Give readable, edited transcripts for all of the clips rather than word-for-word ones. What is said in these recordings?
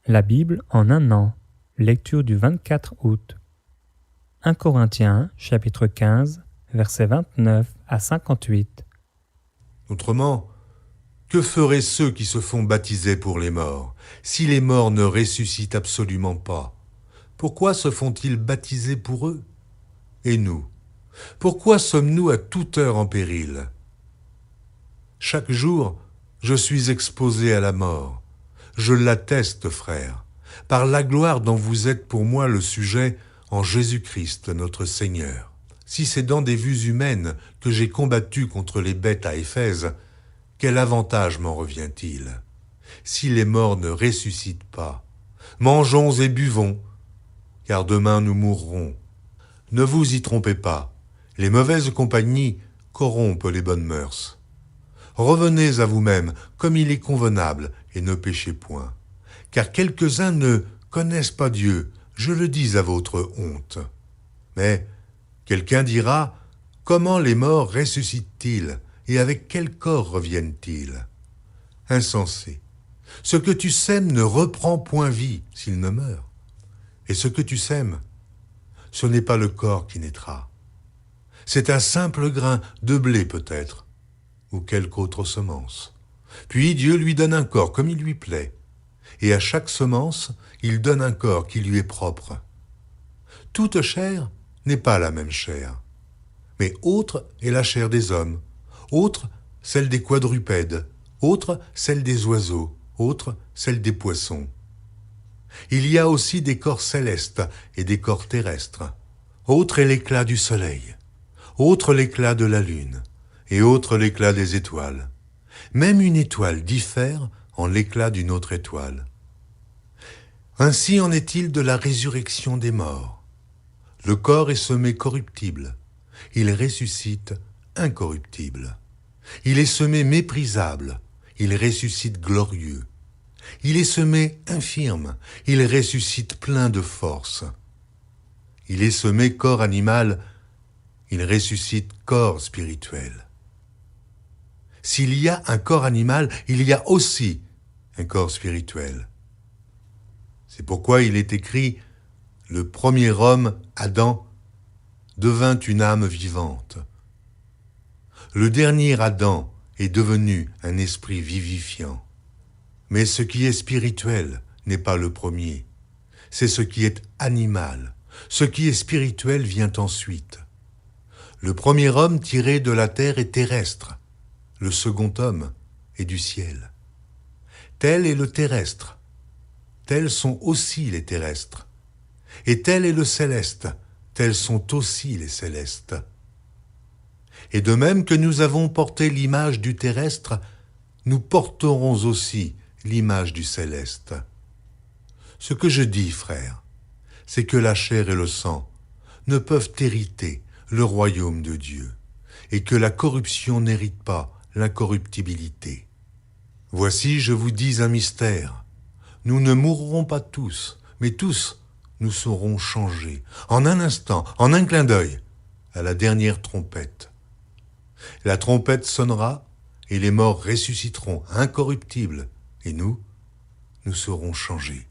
La Bible en un an. Lecture du 24 août. 1 Corinthiens, chapitre 15, versets 29 à 58. Autrement, que feraient ceux qui se font baptiser pour les morts, si les morts ne ressuscitent absolument pas? Pourquoi se font-ils baptiser pour eux? Et nous, pourquoi sommes-nous à toute heure en péril? Chaque jour, je suis exposé à la mort. Je l'atteste, frères, par la gloire dont vous êtes pour moi le sujet en Jésus-Christ notre Seigneur. Si c'est dans des vues humaines que j'ai combattu contre les bêtes à Éphèse, quel avantage m'en revient-il? Si les morts ne ressuscitent pas, mangeons et buvons, car demain nous mourrons. Ne vous y trompez pas, les mauvaises compagnies corrompent les bonnes mœurs. Revenez à vous-même comme il est convenable et ne péchez point. Car quelques-uns ne connaissent pas Dieu, je le dis à votre honte. Mais quelqu'un dira, comment les morts ressuscitent-ils et avec quel corps reviennent-ils? Insensé, ce que tu sèmes ne reprend point vie s'il ne meurt. Et ce que tu sèmes, ce n'est pas le corps qui naîtra. C'est un simple grain de blé peut-être, ou quelque autre semence. Puis Dieu lui donne un corps comme il lui plaît, et à chaque semence, il donne un corps qui lui est propre. Toute chair n'est pas la même chair, mais autre est la chair des hommes, autre celle des quadrupèdes, autre celle des oiseaux, autre celle des poissons. Il y a aussi des corps célestes et des corps terrestres. Autre est l'éclat du soleil, autre l'éclat de la lune, et autre l'éclat des étoiles. Même une étoile diffère en l'éclat d'une autre étoile. Ainsi en est-il de la résurrection des morts. Le corps est semé corruptible, il ressuscite incorruptible. Il est semé méprisable, il ressuscite glorieux. Il est semé infirme, il ressuscite plein de force. Il est semé corps animal, il ressuscite corps spirituel. S'il y a un corps animal, il y a aussi un corps spirituel. C'est pourquoi il est écrit « Le premier homme, Adam, devint une âme vivante. Le dernier Adam est devenu un esprit vivifiant. Mais ce qui est spirituel n'est pas le premier, c'est ce qui est animal. Ce qui est spirituel vient ensuite. Le premier homme tiré de la terre est terrestre, le second homme est du ciel. Tel est le terrestre, tels sont aussi les terrestres. Et tel est le céleste, tels sont aussi les célestes. Et de même que nous avons porté l'image du terrestre, nous porterons aussi l'image du céleste. Ce que je dis, frères, c'est que la chair et le sang ne peuvent hériter le royaume de Dieu, et que la corruption n'hérite pas l'incorruptibilité. Voici, je vous dis un mystère. Nous ne mourrons pas tous, mais tous nous serons changés, en un instant, en un clin d'œil, à la dernière trompette. La trompette sonnera, et les morts ressusciteront incorruptibles, et nous serons changés.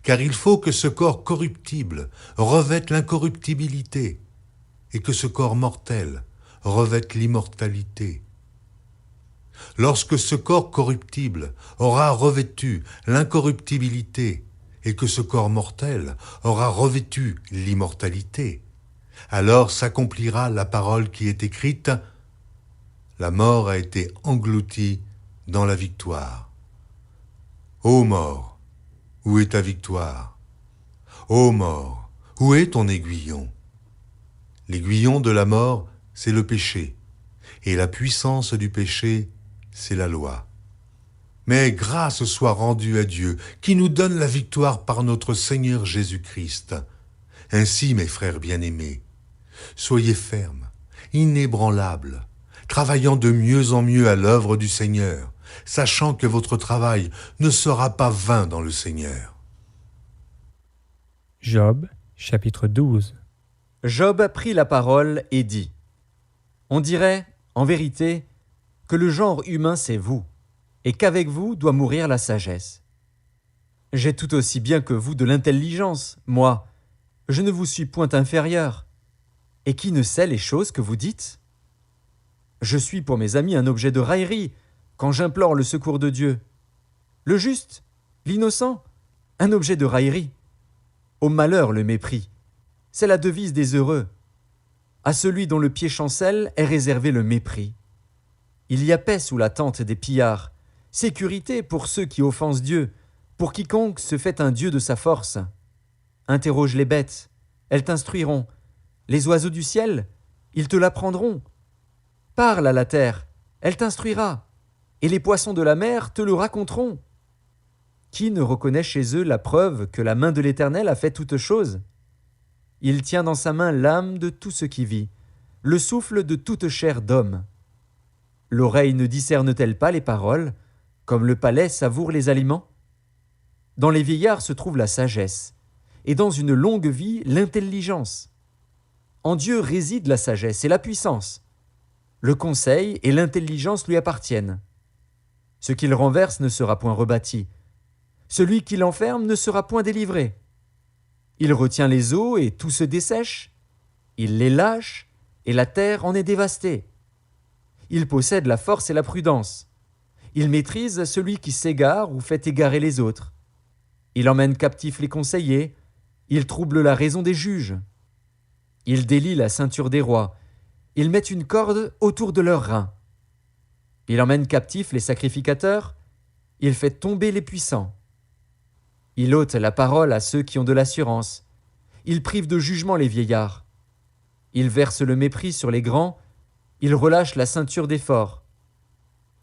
Car il faut que ce corps corruptible revête l'incorruptibilité, et que ce corps mortel revête l'immortalité. Lorsque ce corps corruptible aura revêtu l'incorruptibilité, et que ce corps mortel aura revêtu l'immortalité, alors s'accomplira la parole qui est écrite « La mort a été engloutie dans la victoire. Ô mort, où est ta victoire? Ô mort, où est ton aiguillon? L'aiguillon de la mort, c'est le péché, et la puissance du péché, c'est la loi. Mais grâce soit rendue à Dieu, qui nous donne la victoire par notre Seigneur Jésus-Christ. Ainsi, mes frères bien-aimés, soyez fermes, inébranlables, travaillant de mieux en mieux à l'œuvre du Seigneur, sachant que votre travail ne sera pas vain dans le Seigneur. Job, chapitre 12. Job prit la parole et dit : On dirait, en vérité, que le genre humain c'est vous, et qu'avec vous doit mourir la sagesse. J'ai tout aussi bien que vous de l'intelligence, moi. Je ne vous suis point inférieur. Et qui ne sait les choses que vous dites? Je suis pour mes amis un objet de raillerie, quand j'implore le secours de Dieu. Le juste, l'innocent, un objet de raillerie. Au malheur le mépris. C'est la devise des heureux. À celui dont le pied chancelle est réservé le mépris. Il y a paix sous la tente des pillards, sécurité pour ceux qui offensent Dieu, pour quiconque se fait un Dieu de sa force. Interroge les bêtes, elles t'instruiront. Les oiseaux du ciel, ils te l'apprendront. Parle à la terre, elle t'instruira, et les poissons de la mer te le raconteront. Qui ne reconnaît chez eux la preuve que la main de l'Éternel a fait toutes choses? Il tient dans sa main l'âme de tout ce qui vit, le souffle de toute chair d'homme. L'oreille ne discerne-t-elle pas les paroles, comme le palais savoure les aliments? Dans les vieillards se trouve la sagesse, et dans une longue vie l'intelligence. En Dieu réside la sagesse et la puissance. Le conseil et l'intelligence lui appartiennent. Ce qu'il renverse ne sera point rebâti. Celui qui l'enferme ne sera point délivré. Il retient les eaux et tout se dessèche. Il les lâche et la terre en est dévastée. Il possède la force et la prudence. Il maîtrise celui qui s'égare ou fait égarer les autres. Il emmène captifs les conseillers. Il trouble la raison des juges. Il délie la ceinture des rois. Il met une corde autour de leurs reins. Il emmène captifs les sacrificateurs. Il fait tomber les puissants. Il ôte la parole à ceux qui ont de l'assurance. Il prive de jugement les vieillards. Il verse le mépris sur les grands. Il relâche la ceinture des forts.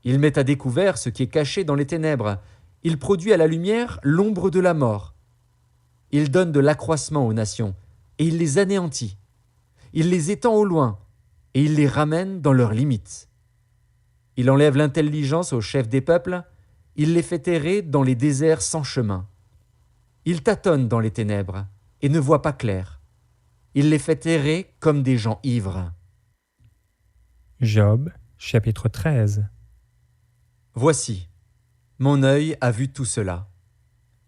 Il met à découvert ce qui est caché dans les ténèbres. Il produit à la lumière l'ombre de la mort. Il donne de l'accroissement aux nations, et il les anéantit. Il les étend au loin, et il les ramène dans leurs limites. Il enlève l'intelligence aux chefs des peuples, il les fait errer dans les déserts sans chemin. Il tâtonne dans les ténèbres, et ne voit pas clair. Il les fait errer comme des gens ivres. Job, chapitre 13. Voici, mon œil a vu tout cela.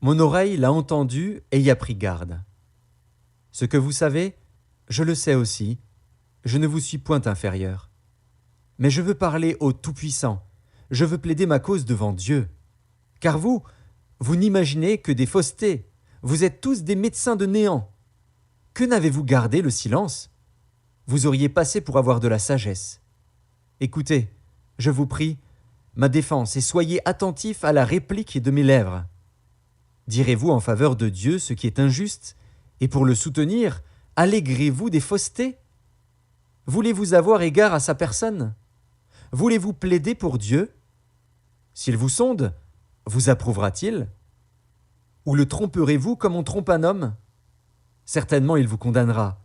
Mon oreille l'a entendu et y a pris garde. Ce que vous savez, je le sais aussi, je ne vous suis point inférieur. Mais je veux parler au Tout-Puissant, je veux plaider ma cause devant Dieu. Car vous n'imaginez que des faussetés, vous êtes tous des médecins de néant. Que n'avez-vous gardé le silence? Vous auriez passé pour avoir de la sagesse. Écoutez, je vous prie, ma défense, et soyez attentifs à la réplique de mes lèvres. Direz-vous en faveur de Dieu ce qui est injuste, et pour le soutenir, allégrez-vous des faussetés? Voulez-vous avoir égard à sa personne? Voulez-vous plaider pour Dieu? S'il vous sonde, vous approuvera-t-il? Ou le tromperez-vous comme on trompe un homme? Certainement il vous condamnera,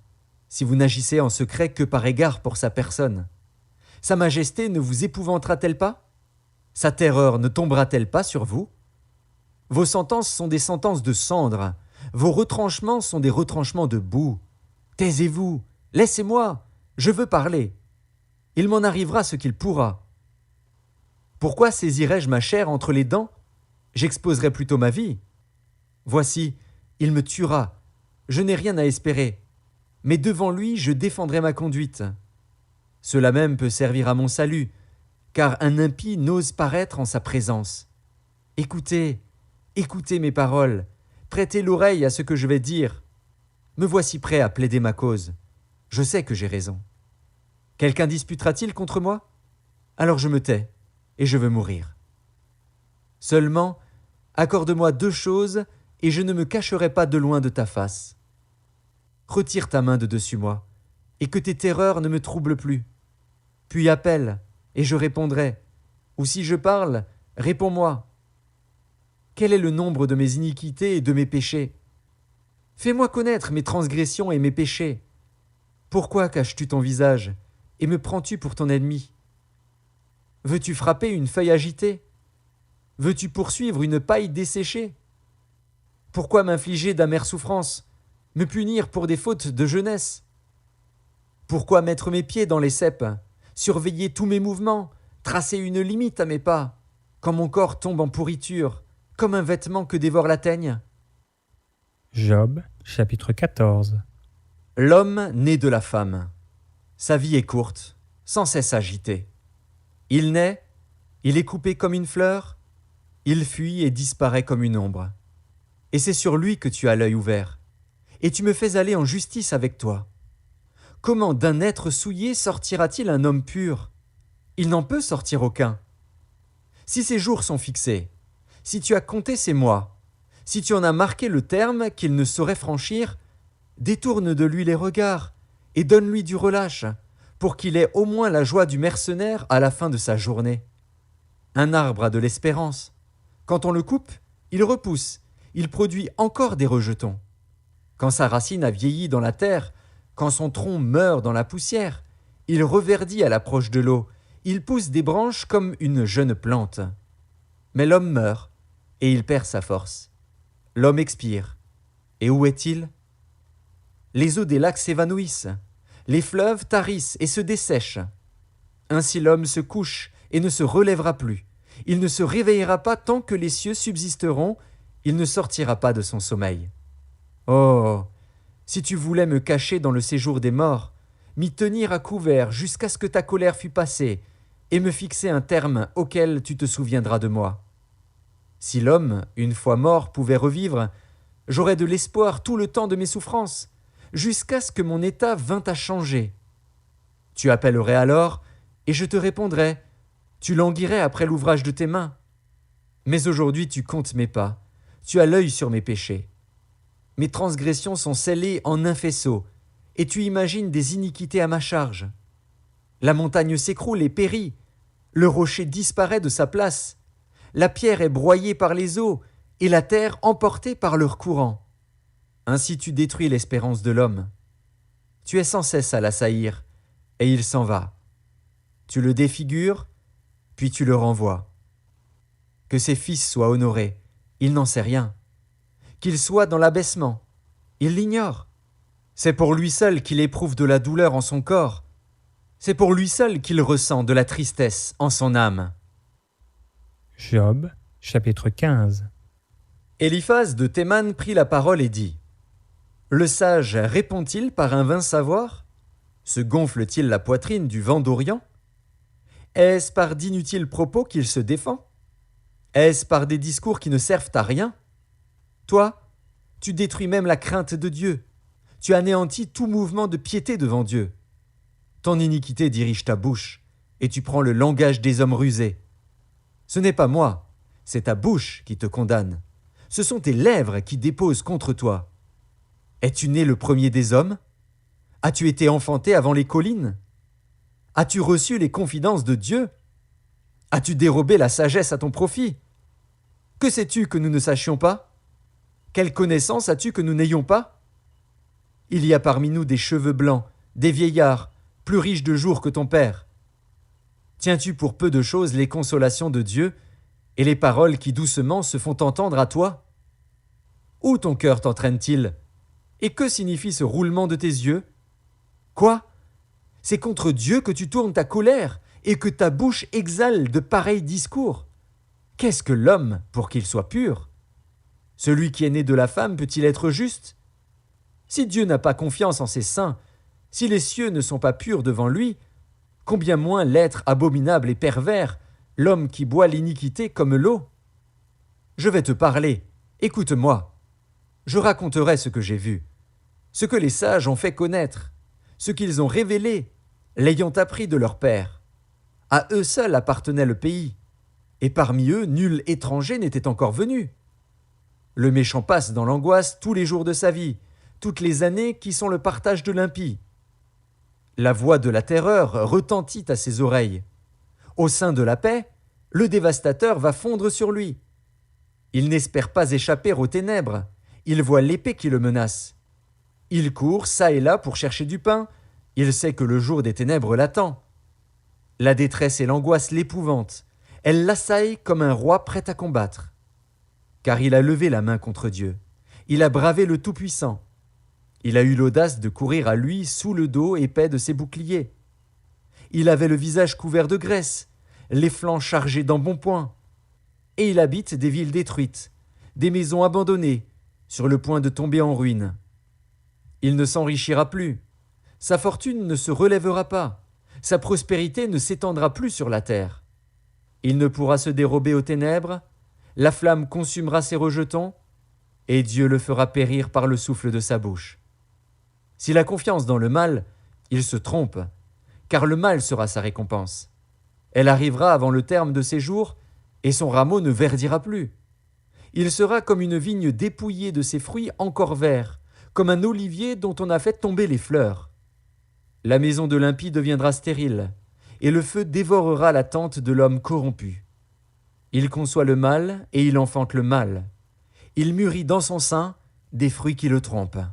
si vous n'agissez en secret que par égard pour sa personne. Sa majesté ne vous épouvantera-t-elle pas? Sa terreur ne tombera-t-elle pas sur vous? Vos sentences sont des sentences de cendre, vos retranchements sont des retranchements de boue. Taisez-vous, laissez-moi, je veux parler. Il m'en arrivera ce qu'il pourra. Pourquoi saisirais-je ma chair entre les dents? J'exposerais plutôt ma vie. Voici, il me tuera, je n'ai rien à espérer, mais devant lui je défendrai ma conduite. Cela même peut servir à mon salut, car un impie n'ose paraître en sa présence. Écoutez, écoutez mes paroles, prêtez l'oreille à ce que je vais dire. Me voici prêt à plaider ma cause. Je sais que j'ai raison. Quelqu'un disputera-t-il contre moi? Alors je me tais, et je veux mourir. Seulement, accorde-moi 2 choses, et je ne me cacherai pas de loin de ta face. Retire ta main de dessus moi, et que tes terreurs ne me troublent plus. Puis appelle, et je répondrai. Ou si je parle, réponds-moi. Quel est le nombre de mes iniquités et de mes péchés? Fais-moi connaître mes transgressions et mes péchés. Pourquoi caches-tu ton visage, et me prends-tu pour ton ennemi? Veux-tu frapper une feuille agitée? Veux-tu poursuivre une paille desséchée? Pourquoi m'infliger d'amères souffrances, me punir pour des fautes de jeunesse? Pourquoi mettre mes pieds dans les ceps, surveiller tous mes mouvements, tracer une limite à mes pas, quand mon corps tombe en pourriture, comme un vêtement que dévore la teigne. Job, chapitre 14. L'homme né de la femme. Sa vie est courte, sans cesse agitée. Il naît, il est coupé comme une fleur, il fuit et disparaît comme une ombre. Et c'est sur lui que tu as l'œil ouvert, et tu me fais aller en justice avec toi. Comment d'un être souillé sortira-t-il un homme pur? Il n'en peut sortir aucun. Si ses jours sont fixés, si tu as compté ses mois, si tu en as marqué le terme qu'il ne saurait franchir, détourne de lui les regards et donne-lui du relâche, pour qu'il ait au moins la joie du mercenaire à la fin de sa journée. Un arbre a de l'espérance. Quand on le coupe, il repousse, il produit encore des rejetons. Quand sa racine a vieilli dans la terre, quand son tronc meurt dans la poussière, il reverdit à l'approche de l'eau, il pousse des branches comme une jeune plante. Mais l'homme meurt, et il perd sa force. L'homme expire. Et où est-il? Les eaux des lacs s'évanouissent, les fleuves tarissent et se dessèchent. Ainsi l'homme se couche et ne se relèvera plus. Il ne se réveillera pas tant que les cieux subsisteront, il ne sortira pas de son sommeil. Oh, si tu voulais me cacher dans le séjour des morts, m'y tenir à couvert jusqu'à ce que ta colère fût passée, et me fixer un terme auquel tu te souviendras de moi. Si l'homme, une fois mort, pouvait revivre, j'aurais de l'espoir tout le temps de mes souffrances, jusqu'à ce que mon état vînt à changer. Tu appellerais alors, et je te répondrais, tu languirais après l'ouvrage de tes mains. Mais aujourd'hui tu comptes mes pas, tu as l'œil sur mes péchés. Mes transgressions sont scellées en un faisceau, et tu imagines des iniquités à ma charge. La montagne s'écroule et périt, le rocher disparaît de sa place, la pierre est broyée par les eaux, et la terre emportée par leur courant. Ainsi tu détruis l'espérance de l'homme. Tu es sans cesse à l'assaillir, et il s'en va. Tu le défigures, puis tu le renvoies. Que ses fils soient honorés, il n'en sait rien. Qu'il soit dans l'abaissement, il l'ignore. C'est pour lui seul qu'il éprouve de la douleur en son corps. C'est pour lui seul qu'il ressent de la tristesse en son âme. Job, chapitre 15. Éliphaz de Théman prit la parole et dit : Le sage répond-il par un vain savoir? Se gonfle-t-il la poitrine du vent d'Orient? Est-ce par d'inutiles propos qu'il se défend? Est-ce par des discours qui ne servent à rien? Toi, tu détruis même la crainte de Dieu. Tu anéantis tout mouvement de piété devant Dieu. Ton iniquité dirige ta bouche, et tu prends le langage des hommes rusés. Ce n'est pas moi, c'est ta bouche qui te condamne. Ce sont tes lèvres qui déposent contre toi. Es-tu né le premier des hommes? As-tu été enfanté avant les collines? As-tu reçu les confidences de Dieu? As-tu dérobé la sagesse à ton profit? Que sais-tu que nous ne sachions pas? Quelle connaissance as-tu que nous n'ayons pas? Il y a parmi nous des cheveux blancs, des vieillards, plus riches de jours que ton père. Tiens-tu pour peu de choses les consolations de Dieu et les paroles qui doucement se font entendre à toi? Où ton cœur t'entraîne-t-il? Et que signifie ce roulement de tes yeux? Quoi? C'est contre Dieu que tu tournes ta colère et que ta bouche exhale de pareils discours. Qu'est-ce que l'homme pour qu'il soit pur? Celui qui est né de la femme peut-il être juste? Si Dieu n'a pas confiance en ses saints, si les cieux ne sont pas purs devant lui, combien moins l'être abominable et pervers, l'homme qui boit l'iniquité comme l'eau? Je vais te parler, écoute-moi. Je raconterai ce que j'ai vu, ce que les sages ont fait connaître, ce qu'ils ont révélé, l'ayant appris de leur père. À eux seuls appartenait le pays, et parmi eux nul étranger n'était encore venu. Le méchant passe dans l'angoisse tous les jours de sa vie, toutes les années qui sont le partage de l'impie. La voix de la terreur retentit à ses oreilles. Au sein de la paix, le dévastateur va fondre sur lui. Il n'espère pas échapper aux ténèbres, il voit l'épée qui le menace. Il court çà et là pour chercher du pain, il sait que le jour des ténèbres l'attend. La détresse et l'angoisse l'épouvantent, elle l'assaillent comme un roi prêt à combattre. Car il a levé la main contre Dieu, il a bravé le Tout-Puissant. Il a eu l'audace de courir à lui sous le dos épais de ses boucliers. Il avait le visage couvert de graisse, les flancs chargés d'embonpoint. et il habite des villes détruites, des maisons abandonnées, sur le point de tomber en ruine. Il ne s'enrichira plus, sa fortune ne se relèvera pas, sa prospérité ne s'étendra plus sur la terre. Il ne pourra se dérober aux ténèbres, la flamme consumera ses rejetons, et Dieu le fera périr par le souffle de sa bouche. S'il a confiance dans le mal, il se trompe, car le mal sera sa récompense. Elle arrivera avant le terme de ses jours, et son rameau ne verdira plus. Il sera comme une vigne dépouillée de ses fruits encore verts, comme un olivier dont on a fait tomber les fleurs. La maison de l'impie deviendra stérile, et le feu dévorera la tente de l'homme corrompu. Il conçoit le mal, et il enfante le mal. Il mûrit dans son sein des fruits qui le trompent.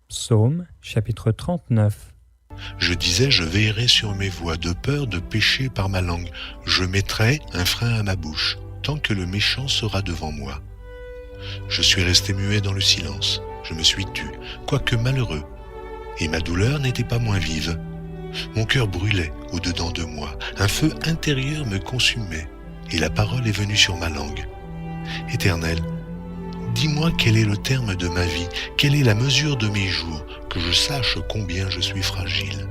Psaume, chapitre 39. Je disais, je veillerai sur mes voies, de peur de pécher par ma langue. Je mettrai un frein à ma bouche, tant que le méchant sera devant moi. Je suis resté muet dans le silence, je me suis tu, quoique malheureux, et ma douleur n'était pas moins vive. Mon cœur brûlait au-dedans de moi, un feu intérieur me consumait, et la parole est venue sur ma langue. Éternel, dis-moi quel est le terme de ma vie, quelle est la mesure de mes jours, que je sache combien je suis fragile.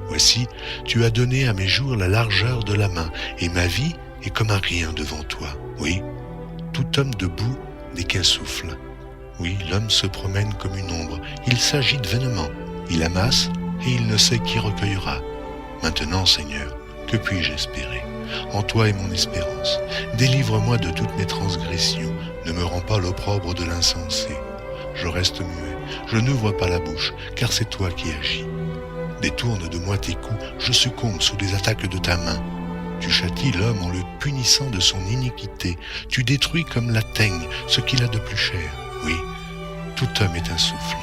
Voici, tu as donné à mes jours la largeur de la main, et ma vie est comme un rien devant toi. Oui, tout homme debout n'est qu'un souffle. Oui, l'homme se promène comme une ombre, il s'agite vainement, il amasse et il ne sait qui recueillera. Maintenant, Seigneur, que puis-je espérer? En toi est mon espérance. Délivre-moi de toutes mes transgressions, ne me rends pas l'opprobre de l'insensé. Je reste muet, je n'ouvre pas la bouche, car c'est toi qui agis. Détourne de moi tes coups, je succombe sous les attaques de ta main. Tu châties l'homme en le punissant de son iniquité. Tu détruis comme la teigne ce qu'il a de plus cher. Oui, tout homme est un souffle.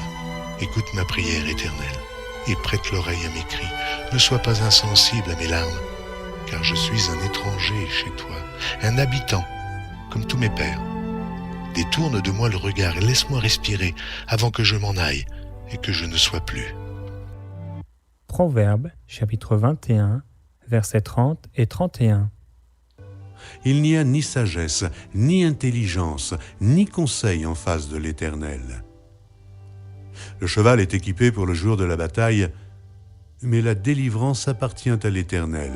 Écoute ma prière éternelle et prête l'oreille à mes cris. Ne sois pas insensible à mes larmes, car je suis un étranger chez toi, un habitant, comme tous mes pères. Détourne de moi le regard et laisse-moi respirer avant que je m'en aille et que je ne sois plus. Proverbe, chapitre 21, versets 30 et 31. Il n'y a ni sagesse, ni intelligence, ni conseil en face de l'Éternel. Le cheval est équipé pour le jour de la bataille, mais la délivrance appartient à l'Éternel.